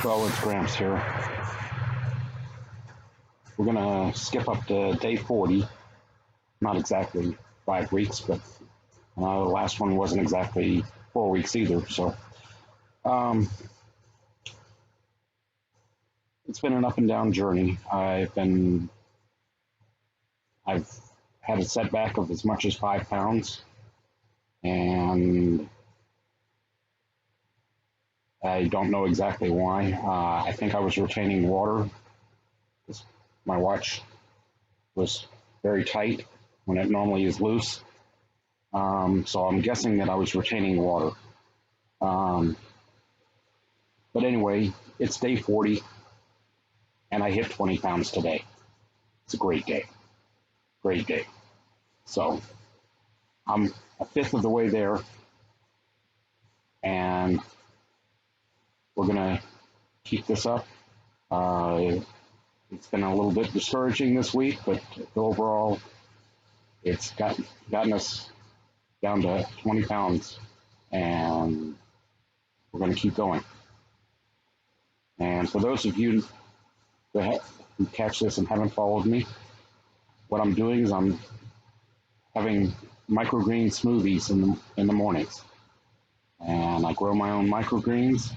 Well, it's Gramps here. We're going to skip up to day 40. Not exactly 5 weeks, but the last one wasn't exactly 4 weeks either. So it's been an up and down journey. I've had a setback of as much as 5 pounds, and I don't know exactly why. I think I was retaining water. My watch was very tight when it normally is loose. So I'm guessing that I was retaining water. But anyway, it's day 40, and I hit 20 pounds today. It's a great day. Great day. So I'm a fifth of the way there, and we're going to keep this up. It's been a little bit discouraging this week, but overall, it's gotten us down to 20 pounds, and we're going to keep going. And for those of you who catch this and haven't followed me, what I'm doing is I'm having microgreen smoothies in the mornings. And I grow my own microgreens,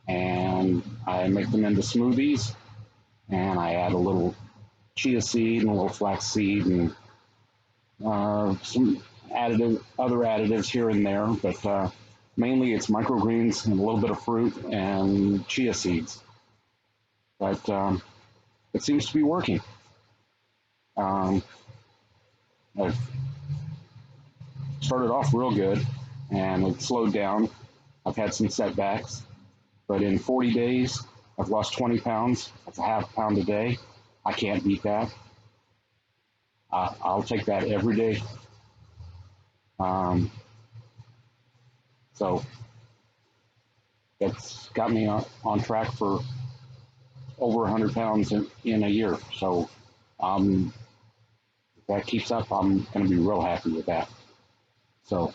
and I make them into smoothies, and I add a little chia seed and a little flax seed and some other additives here and there, but mainly it's microgreens and a little bit of fruit and chia seeds. But it seems to be working. I've started off real good, and it slowed down. I've had some setbacks, but in 40 days, I've lost 20 pounds. That's a half pound a day. I can't beat that. I'll take that every day. So it's got me on track for over 100 pounds in a year. So if that keeps up, I'm going to be real happy with that. So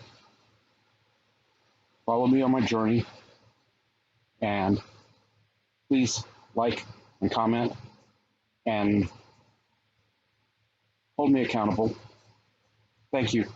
follow me on my journey, and please like and comment and hold me accountable. Thank you.